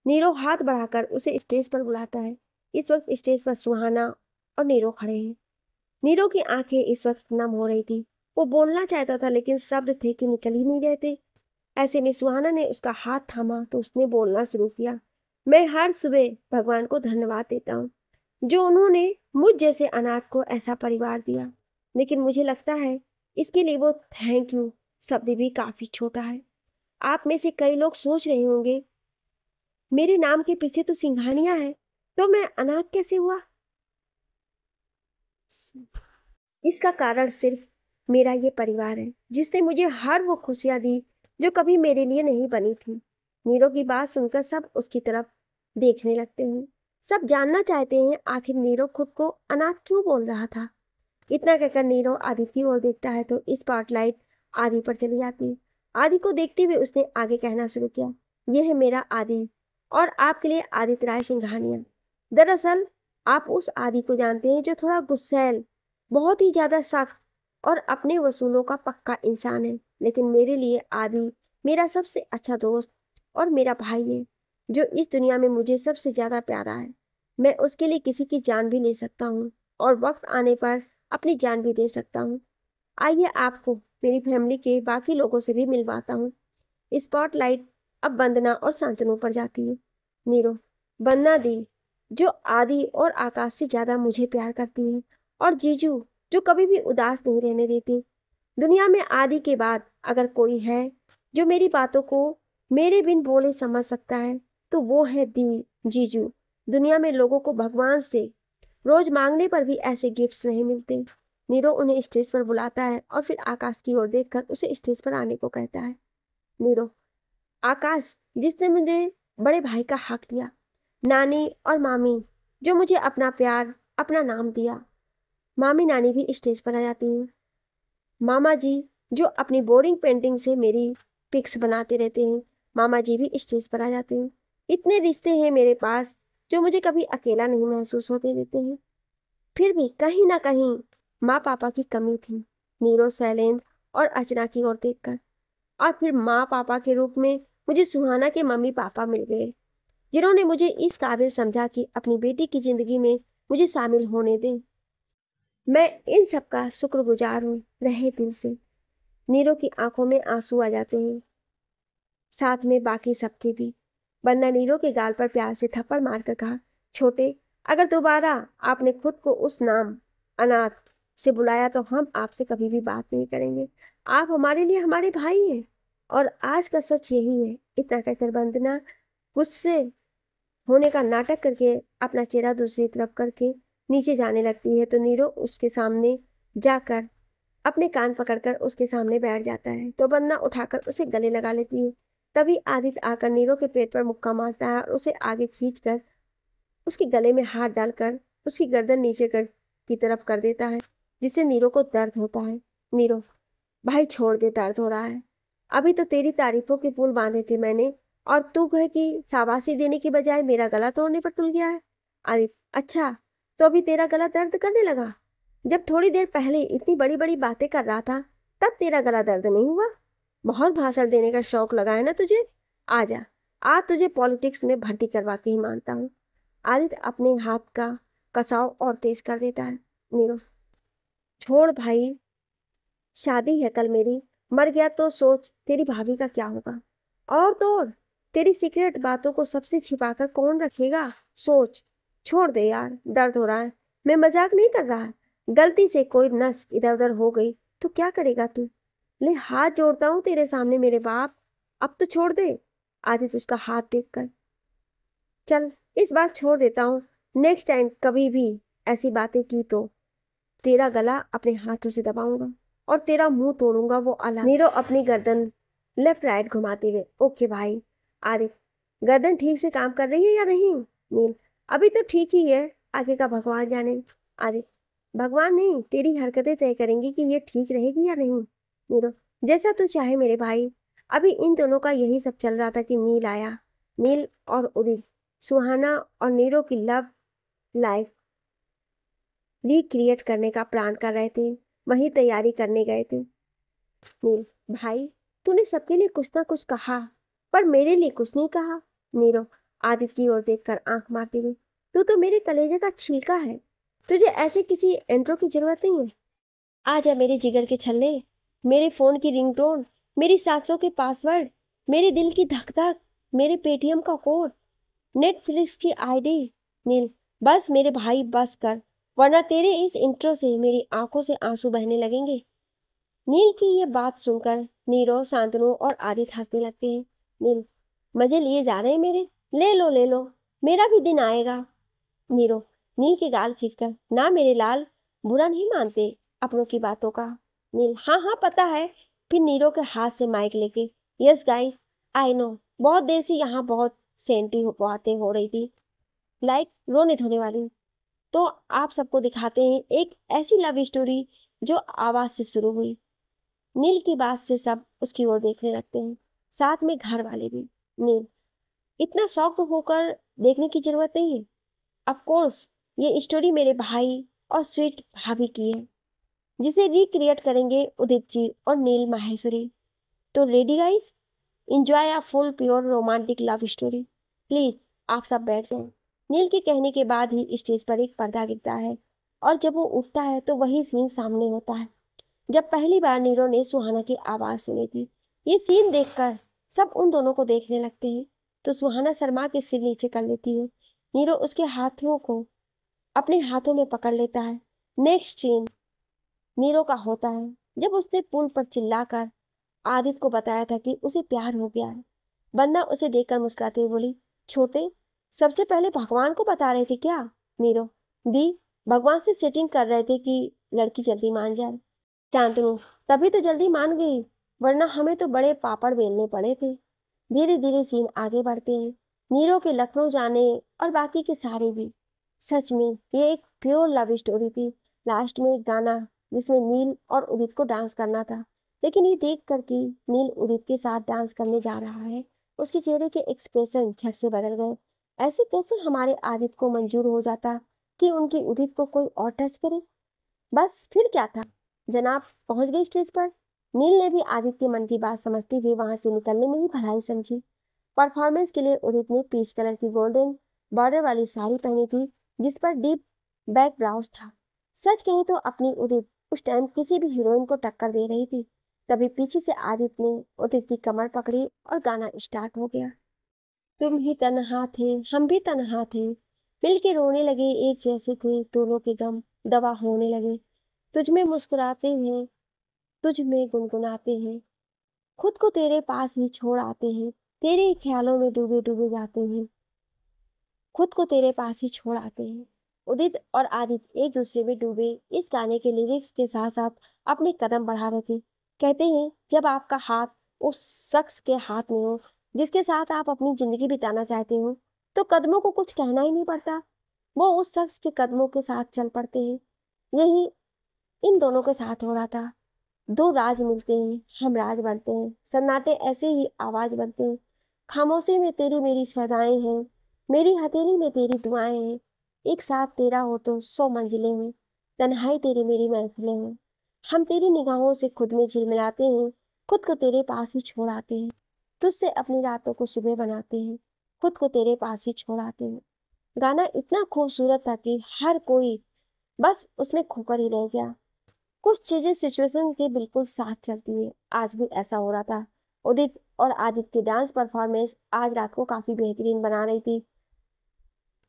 नीरो हाथ बढ़ाकर उसे स्टेज पर बुलाता है। इस वक्त स्टेज पर सुहाना और नीरो खड़े हैं। नीरो की आंखें इस वक्त नम हो रही थी। वो बोलना चाहता था, लेकिन शब्द थे कि निकल ही नहीं रहे थे। ऐसे में सुहाना ने उसका हाथ थामा तो उसने बोलना शुरू किया, मैं हर सुबह भगवान को धन्यवाद देता हूँ जो उन्होंने मुझ जैसे अनाथ को ऐसा परिवार दिया, लेकिन मुझे लगता है इसके लिए वो थैंक यू शब्द भी काफी छोटा है। आप में से कई लोग सोच रहे होंगे, मेरे नाम के पीछे तो सिंघानिया है, तो मैं अनाथ कैसे हुआ? इसका कारण सिर्फ मेरा ये परिवार है, जिसने मुझे हर वो खुशियां दी जो कभी मेरे लिए नहीं बनी थी। नीरो की बात सुनकर सब उसकी तरफ देखने लगते हैं। सब जानना चाहते हैं आखिर नीरो खुद को अनाथ क्यों बोल रहा था। इतना कहकर नीरो आदित्य की ओर देखता है तो स्पॉटलाइट आदि पर चली जाती है। आदि को देखते हुए उसने आगे कहना शुरू किया, यह है मेरा आदि और आपके लिए आदित्य राय सिंघानिया। दरअसल आप उस आदि को जानते हैं जो थोड़ा गुस्सैल, बहुत ही ज़्यादा सख्त और अपने वसूलों का पक्का इंसान है। लेकिन मेरे लिए आदि मेरा सबसे अच्छा दोस्त और मेरा भाई है, जो इस दुनिया में मुझे सबसे ज़्यादा प्यारा है। मैं उसके लिए किसी की जान भी ले सकता हूँ और वक्त आने पर अपनी जान भी दे सकता हूँ। आइए आपको मेरी फैमिली के बाकी लोगों से भी मिलवाता हूँ। स्पॉटलाइट अब वंदना और शांतनु पर जाती है। नीरो, वंदना दी जो आदि और आकाश से ज़्यादा मुझे प्यार करती है, और जीजू जो कभी भी उदास नहीं रहने देती। दुनिया में आदि के बाद अगर कोई है जो मेरी बातों को मेरे बिन बोले समझ सकता है तो वो है दी जीजू। दुनिया में लोगों को भगवान से रोज मांगने पर भी ऐसे गिफ्ट्स नहीं मिलते। नीरो उन्हें स्टेज पर बुलाता है और फिर आकाश की ओर देखकर उसे स्टेज पर आने को कहता है। नीरो, आकाश जिसने मुझे बड़े भाई का हक दिया, नानी और मामी जो मुझे अपना प्यार अपना नाम दिया। मामी नानी भी स्टेज पर आ जाती हैं। मामा जी जो अपनी बोरिंग पेंटिंग से मेरी पिक्स बनाते रहते हैं, मामा जी भी स्टेज पर आ जाते हैं। इतने रिश्ते हैं मेरे पास जो मुझे कभी अकेला नहीं महसूस होते देते हैं। फिर भी कहीं ना कहीं माँ पापा की कमी थी। नीरो, शैलेंद्र और अर्चना की ओर देखकर, और फिर माँ पापा के रूप में मुझे सुहाना के मम्मी पापा मिल गए, जिन्होंने मुझे इस काबिल समझा कि अपनी बेटी की जिंदगी में मुझे शामिल होने दें। मैं इन सब का शुक्रगुजार हूँ रहे दिल से। नीरो की आंखों में आंसू आ जाते हैं, साथ में बाकी सबके भी। बंदा नीरो के गाल पर प्यार से थप्पड़ मारकर कहा, छोटे, अगर दोबारा आपने खुद को उस नाम अनाथ से बुलाया तो हम आपसे कभी भी बात नहीं करेंगे। आप हमारे लिए हमारे भाई हैं और आज का सच यही है। इतना कहकर वंदना गुस्से होने का नाटक करके अपना चेहरा दूसरी तरफ करके नीचे जाने लगती है, तो नीरो उसके सामने जाकर अपने कान पकड़कर उसके सामने बैठ जाता है, तो वंदना उठाकर उसे गले लगा लेती है। तभी आदित्य आकर नीरो के पेट पर मुक्का मारता है और उसे आगे खींचकर उसके गले में हाथ डालकर उसकी गर्दन नीचे की तरफ कर देता है, जिससे नीरो को दर्द होता है। नीरो, भाई छोड़ दे, दर्द हो रहा है। अभी तो तेरी तारीफों के पुल बांधे थे मैंने, और तू है कि शाबाशी देने की बजाय मेरा गला तोड़ने पर तुल गया है। अरे अच्छा, तो अभी तेरा गला दर्द करने लगा? जब थोड़ी देर पहले इतनी बड़ी बड़ी बातें कर रहा था तब तेरा गला दर्द नहीं हुआ? बहुत भाषण देने का शौक लगा है ना तुझे? आजा, आज तुझे पॉलिटिक्स में भर्ती करवा के ही मानता हूँ। आदित्य अपने हाथ का कसाव और तेज कर देता है। नीरो, छोड़ भाई, शादी है कल मेरी, मर गया तो सोच तेरी भाभी का क्या होगा। और तो और तेरी सीक्रेट बातों को सबसे छिपाकर कौन रखेगा, सोच। छोड़ दे यार, दर्द हो रहा है। मैं मजाक नहीं कर रहा। गलती से कोई नस इधर उधर हो गई तो क्या करेगा तू? ले हाथ जोड़ता हूँ तेरे सामने मेरे बाप, अब तो छोड़ दे। आदित्य उसका हाथ देखकर, चल इस बार छोड़ देता हूँ, नेक्स्ट टाइम कभी भी ऐसी बातें की तो तेरा गला अपने हाथों से दबाऊंगा और तेरा मुंह तोड़ूंगा, वो अलग। नीरो अपनी गर्दन लेफ्ट राइट घुमाते हुए, ओके भाई। आदित्य, गर्दन ठीक से काम कर रही है या नहीं? नील, अभी तो ठीक ही है, आगे का भगवान जाने। आदित्य, भगवान नहीं, तेरी हरकतें तय करेंगी कि ये ठीक रहेगी या नहीं। नीरो, जैसा तू चाहे मेरे भाई। अभी इन दोनों का यही सब चल रहा था कि नील आया। नील और उदित सुहाना और नीरो की लव लाइफ रिक्रिएट करने का प्लान कर रहे थे, वही तैयारी करने गए थे। नील, भाई तूने सबके लिए कुछ ना कुछ कहा, पर मेरे लिए कुछ नहीं कहा। नीरो आदित्य की ओर देखकर आंख मारती हुई, तू तो मेरे कलेजे का छिलका है, तुझे ऐसे किसी इंट्रो की जरूरत नहीं है। आजा मेरे जिगर के छल्ले, मेरे फोन की रिंगटोन, मेरी सांसों के पासवर्ड, मेरे दिल की धक धक, मेरे पेटीएम का कोड, नेटफ्लिक्स की आईडी। नील, बस मेरे भाई बस कर, वरना तेरे इस इंट्रो से मेरी आंखों से आंसू बहने लगेंगे। नील की ये बात सुनकर नीरो, शांतनु और आदित्य हंसने लगते हैं। नील, मजे लिए जा रहे हैं मेरे, ले लो ले लो, मेरा भी दिन आएगा। नीरो नील के गाल खींचकर, ना मेरे लाल, बुरा नहीं मानते अपनों की बातों का। नील, हाँ हाँ पता है। फिर नीरो के हाथ से माइक लेके, यस गाइस, आई नो, बहुत देर से यहाँ बहुत सेंटी बातें हो रही थी, लाइक रोने धोने वाली। तो आप सबको दिखाते हैं एक ऐसी लव स्टोरी जो आवाज से शुरू हुई, नील की बात से सब उसकी ओर देखने लगते हैं, साथ में घर वाले भी। नील, इतना शौक होकर देखने की जरूरत नहीं है। ऑफ कोर्स ये स्टोरी मेरे भाई और स्वीट भाभी की है, जिसे रिक्रिएट करेंगे उदित जी और नील माहेश्वरी। तो ready guys, enjoy a full pure romantic love story. Please आप सब बैठ जाएं। नील के कहने के बाद ही स्टेज पर एक पर्दा गिरता है और जब वो उठता है तो वही सीन सामने होता है जब पहली बार नीरो ने सुहाना की आवाज सुनी थी। ये सीन देखकर सब उन दोनों को देखने लगते हैं तो सुहाना शर्मा के सिर नीचे कर लेती है। नीरो उसके हाथों को अपने हाथों में पकड़ लेता है। नेक्स्ट सीन नीरो का होता है जब उसने पुल पर चिल्लाकर आदित्य को बताया था कि उसे प्यार हो गया है। बंदा उसे देखकर मुस्कुराते हुए बोली, छोटे, सबसे पहले भगवान को बता रहे थे क्या? नीरो, दी, भगवान से सेटिंग कर रहे थे कि लड़की जल्दी मान जाए। शांतनु, तभी तो जल्दी मान गई, वरना हमें तो बड़े पापड़ बेलने पड़े थे। धीरे धीरे सीन आगे बढ़ते हैं। नीरो के लखनऊ जाने और बाकी के सारे भी। सच में ये एक प्योर लव स्टोरी थी। लास्ट में एक गाना जिसमें नील और उदित को डांस करना था, लेकिन ये देख कर कि नील उदित के साथ डांस करने जा रहा है, उसके चेहरे के एक्सप्रेशन झट से बदल गए। ऐसे कैसे हमारे आदित्य को मंजूर हो जाता कि उनकी उदित को कोई और टच करे? बस फिर क्या था, जनाब पहुंच गए स्टेज पर। नील ने भी आदित्य के मन की बात समझते हुए वहां से निकलने में ही भलाई समझी। परफॉर्मेंस के लिए उदित ने पीच कलर की गोल्डन बॉर्डर वाली साड़ी पहनी थी जिस पर डीप बैक ब्लाउज था। सच कहें तो अपनी उदित उस टाइम किसी भी हीरोइन को टक्कर दे रही थी। तभी पीछे से आदित्य ने उदित की कमर पकड़ी और गाना स्टार्ट हो गया। तुम ही तन्हा थे, हम भी तन्हा थे, मिल के रोने लगे, एक जैसे थे, दोनों के गम दवा होने लगे। तुझ में मुस्कुराते हैं, तुझ में गुनगुनाते हैं, खुद को तेरे पास ही छोड़ आते हैं, तेरे ही ख्यालों में डूबे डूबे जाते हैं, खुद को तेरे पास ही छोड़ आते हैं। उदित और आदित्य एक दूसरे में डूबे इस गाने के लिरिक्स के साथ साथ अपने कदम बढ़ा रहे थे। कहते हैं जब आपका हाथ उस शख्स के हाथ में हो जिसके साथ आप अपनी जिंदगी बिताना चाहते हो, तो कदमों को कुछ कहना ही नहीं पड़ता, वो उस शख्स के कदमों के साथ चल पड़ते हैं। यही इन दोनों के साथ हो रहा था। दो राज मिलते हैं, हम राज बनते हैं, सन्नाटे ऐसे ही आवाज बनते हैं। खामोशी में तेरी मेरी सदाएं हैं, मेरी हथेली में तेरी दुआएं हैं, एक साथ तेरा हो तो 100 मंजिलें हैं, तन्हाई तेरी मेरी महफिलें हैं, हम तेरी निगाहों से खुद में झिलमिलाते हैं, खुद को तेरे पास ही छोड़ आते हैं, तुझसे अपनी रातों को सुबह बनाते हैं, खुद को तेरे पास ही छोड़ आते हैं। गाना इतना खूबसूरत था कि हर कोई बस उसमें खोकर ही रह गया। कुछ चीजें सिचुएशन के बिल्कुल साथ चलती है। आज भी ऐसा हो रहा था। उदित और आदित्य की डांस परफॉर्मेंस आज रात को काफी बेहतरीन बना रही थी।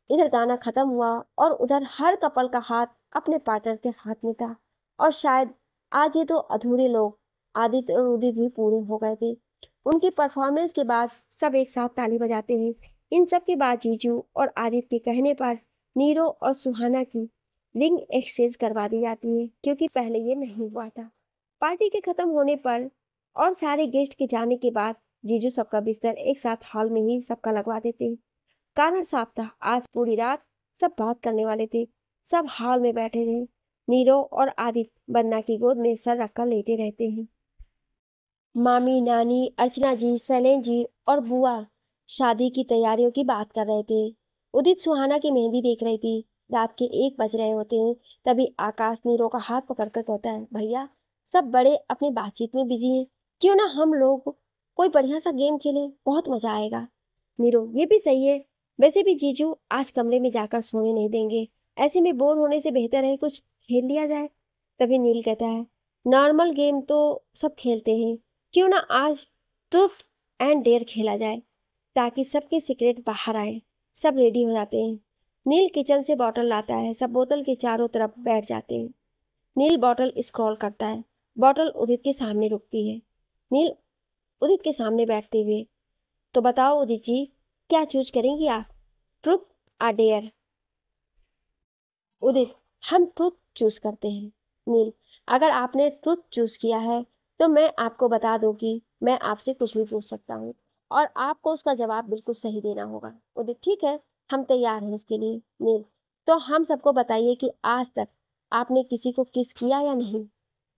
इधर गाना खत्म हुआ और उधर हर कपल का हाथ अपने पार्टनर के हाथ में था। और शायद आज ये तो अधूरे लोग आदित्य और उदित भी पूरे हो गए थे। उनकी परफॉर्मेंस के बाद सब एक साथ ताली बजाते हैं। इन सब के बाद जीजू और आदित्य के कहने पर नीरो और सुहाना की रिंग एक्सचेंज करवा दी जाती है, क्योंकि पहले ये नहीं हुआ था। पार्टी के खत्म होने पर और सारे गेस्ट के जाने के बाद जीजू सबका बिस्तर एक साथ हॉल में ही सबका लगवा देते हैं। कारण साफ था, आज पूरी रात सब बात करने वाले थे। सब हॉल में बैठे रहे। नीरो और आदित्य बन्ना की गोद में सर रखकर लेटे रहते हैं। मामी, नानी, अर्चना जी, शैलेन जी और बुआ शादी की तैयारियों की बात कर रहे थे। उदित सुहाना की मेहंदी देख रही थी। रात के 1 बज रहे होते हैं। तभी आकाश नीरो का हाथ पकड़कर कहता है, भैया सब बड़े अपनी बातचीत में बिजी हैं, क्यों ना हम लोग कोई बढ़िया सा गेम खेलें, बहुत मजा आएगा। नीरो, ये भी सही है, वैसे भी जीजू आज कमरे में जाकर सोने नहीं देंगे, ऐसे में बोर होने से बेहतर है कुछ खेल लिया जाए। तभी नील कहता है, नॉर्मल गेम तो सब खेलते हैं, क्यों ना आज ट्रूथ एंड डेयर खेला जाए, ताकि सबके सीक्रेट बाहर आए। सब रेडी हो जाते हैं। नील किचन से बॉटल लाता है। सब बोतल के चारों तरफ बैठ जाते हैं। नील बॉटल स्क्रॉल करता है। बॉटल उदित के सामने रुकती है। नील उदित के सामने बैठते हुए, तो बताओ उदित जी, क्या चूज करेंगी आप, ट्रूथ और डेयर? उदित, हम ट्रूथ चूज करते हैं। नील, अगर आपने ट्रूथ चूज किया है तो मैं आपको बता दूं कि मैं आपसे कुछ भी पूछ सकता हूँ और आपको उसका जवाब बिल्कुल सही देना होगा। उदित, ठीक है, हम तैयार हैं इसके लिए। नील, तो हम सबको बताइए कि आज तक आपने किसी को किस किया या नहीं?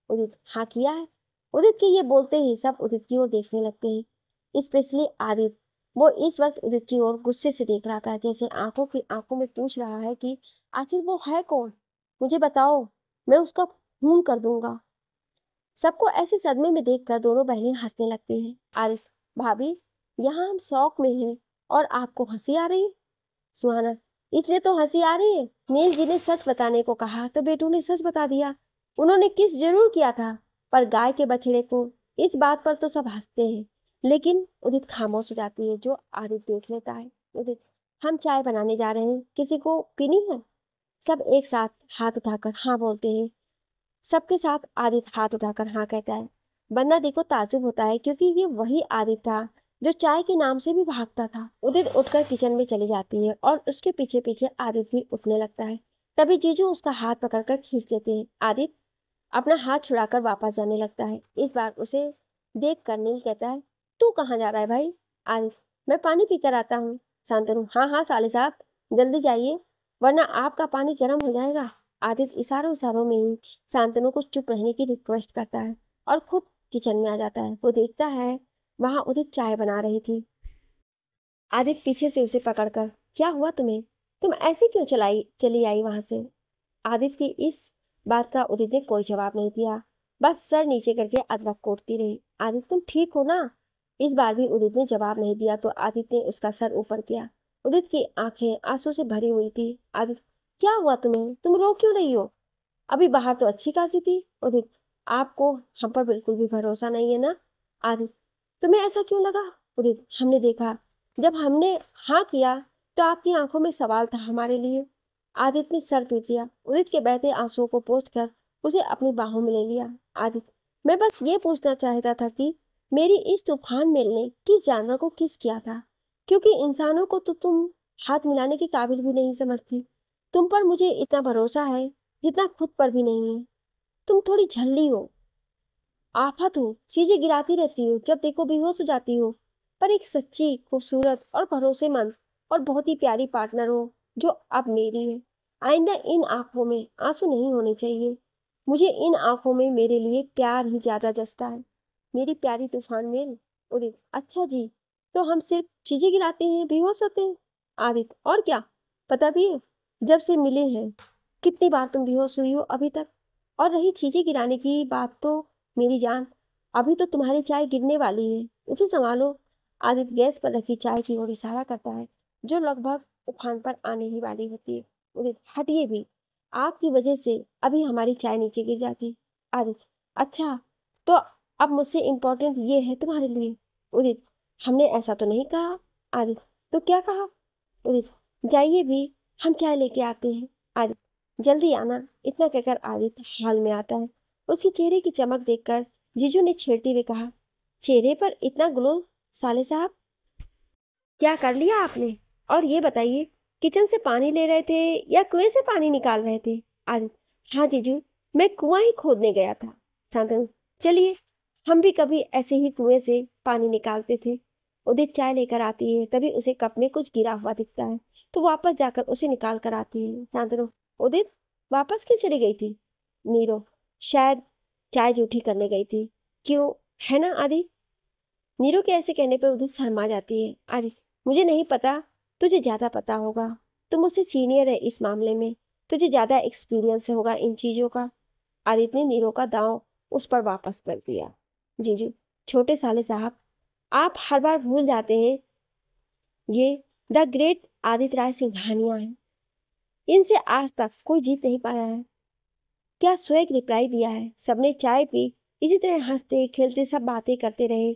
उदित, हाँ किया है। उदित के ये बोलते ही सब उदित की ओर देखने लगते हैं, स्पेशली आदित्य। वो इस वक्त उदित की ओर गुस्से से देख रहा था, जैसे आंखों की आंखों में पूछ रहा है कि आखिर वो है कौन, मुझे बताओ, मैं उसका खून कर दूंगा। सबको ऐसे सदमे में देखकर दोनों बहनें हंसने लगती हैं। आरिफ, भाभी, यहाँ हम शौक में हैं और आपको हंसी आ रही है। सुहाना, इसलिए तो हंसी आ रही है, नील जी ने सच बताने को कहा तो बेटू ने सच बता दिया। उन्होंने किस जरूर किया था, पर गाय के बछड़े को। इस बात पर तो सब हंसते हैं, लेकिन उदित खामोश हो जाती है, जो आरिफ देख लेता है। उदित, हम चाय बनाने जा रहे हैं, किसी को पीनी है? सब एक साथ हाथ उठाकर हाँ बोलते हैं। सबके साथ आदित्य हाथ उठाकर हाँ कहता है। बंदा देखो ताज्जुब होता है, क्योंकि ये वही आदित्य था जो चाय के नाम से भी भागता था। उदित उठकर किचन में चली जाती है और उसके पीछे पीछे आदित्य भी उठने लगता है। तभी जीजू उसका हाथ पकड़कर खींच लेते हैं। आदित्य अपना हाथ छुड़ाकर वापस जाने लगता है। इस बार उसे देख कर नील कहता है, तू कहाँ जा रहा है भाई? आदित्य, मैं पानी पीकर आता हूँ। शांतनु, हाँ हाँ साले साहब, जल्दी जाइए, वरना आपका पानी गर्म हो जाएगा। आदित्य इशारों इशारों में ही शांतनु को चुप रहने की रिक्वेस्ट करता है और खुद किचन में आ जाता है। वो देखता है वहां उदित चाय बना रही थी। आदित्य पीछे से उसे पकड़कर, क्या हुआ तुम्हें, तुम ऐसे क्यों चली आई वहां से? आदित्य की इस बात का उदित ने कोई जवाब नहीं दिया, बस सर नीचे करके अदरक कोटती रही। आदित्य, तुम ठीक हो ना? इस बार भी उदित ने जवाब नहीं दिया तो आदित्य ने उसका सर ऊपर किया। उदित की आंखें आंसू से भरी हुई थी। आदित्य, क्या हुआ तुम्हें, तुम रो क्यों रही हो? अभी बाहर तो अच्छी खासी थी। उदित, आपको हम पर बिल्कुल भी भरोसा नहीं है ना? आदित्य, तुम्हें ऐसा क्यों लगा? उदित, हमने देखा, जब हमने हाँ किया तो आपकी आंखों में सवाल था हमारे लिए। आदित्य ने सर पीट लिया। उदित के बहते आंसुओं को पोंछकर उसे अपनी बाहों में ले लिया। आदित्य, मैं बस ये पूछना चाहता था कि मेरी इस तूफान मेल ने किस जानवर को किस किया था, क्योंकि इंसानों को तो तुम हाथ मिलाने के काबिल भी नहीं समझती। तुम पर मुझे इतना भरोसा है जितना खुद पर भी नहीं है। तुम थोड़ी झल्ली हो, आफत हो, चीजें गिराती रहती हो, जब देखो बेहोश हो जाती हो। पर एक सच्ची, खूबसूरत और भरोसेमंद और बहुत ही प्यारी पार्टनर हो, जो अब मेरी है। आइंदा इन आंखों में आंसू नहीं होने चाहिए। मुझे इन आंखों में मेरे लिए प्यार ही ज्यादा जचता है। मेरी प्यारी तूफान मेल। उदित, अच्छा जी, तो हम सिर्फ चीजें गिराते हैं, बेहोश होते हैं? आदित्य, और क्या, पता भी है जब से मिले हैं कितनी बार तुम बेहोश हुई हो अभी तक। और रही चीजें गिराने की बात, तो मेरी जान, अभी तो तुम्हारी चाय गिरने वाली है, उसे संभालो। आदित्य गैस पर रखी चाय की ओर इशारा करता है, जो लगभग उफान पर आने ही वाली होती है। उदित, हटिए भी, आपकी वजह से अभी हमारी चाय नीचे गिर जाती। आदित्य, अच्छा, तो अब मुझसे इम्पोर्टेंट ये है तुम्हारे लिए? उदित, हमने ऐसा तो नहीं कहा। आदित्य, तो क्या कहा? उदित, जाइए भी, हम चाय लेके आते हैं। आदित्य, जल्दी आना। इतना कहकर आदित्य हॉल में आता है। उसके चेहरे की चमक देखकर जीजू ने छेड़ते हुए कहा, चेहरे पर इतना ग्लो, साले साहब, क्या कर लिया आपने? और ये बताइए, किचन से पानी ले रहे थे या कुएं से पानी निकाल रहे थे? आदित्य, हाँ जीजू, मैं कुआं ही खोदने गया था। शांतनु, चलिए, हम भी कभी ऐसे ही कुएं से पानी निकालते थे। उदित चाय लेकर आती है, तभी उसे कप में कुछ गिरा हुआ दिखता है, तो वापस जाकर उसे निकाल कर आती है। शांतनु, उदित वापस क्यों चली गई थी? नीरो, शायद चाय जूठी करने गई थी। क्यों, है ना आदि? नीरू के ऐसे कहने पर उदित शर्मा जाती है। अरे, मुझे नहीं पता, तुझे ज्यादा पता होगा, तू मुझसे सीनियर है इस मामले में, तुझे ज्यादा एक्सपीरियंस होगा इन चीजों का। आदित्य ने नीरू का दांव उस पर वापस कर दिया। जीजू, छोटे साले साहब, आप हर बार भूल जाते हैं, ये द ग्रेट आदित्य राय सिंघानिया है, इनसे आज तक कोई जीत नहीं पाया है। क्या स्वैग रिप्लाई दिया है। सबने चाय पी, इसी तरह हंसते खेलते सब बातें करते रहे,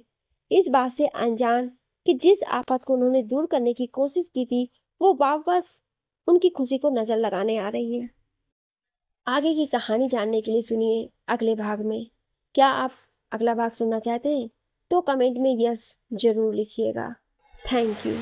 इस बात से अनजान कि जिस आफत को उन्होंने दूर करने की कोशिश की थी, वो वापस उनकी खुशी को नजर लगाने आ रही है। आगे की कहानी जानने के लिए सुनिए अगले भाग में। क्या आप अगला भाग सुनना चाहते हैं? तो कमेंट में यस जरूर लिखिएगा। Thank you.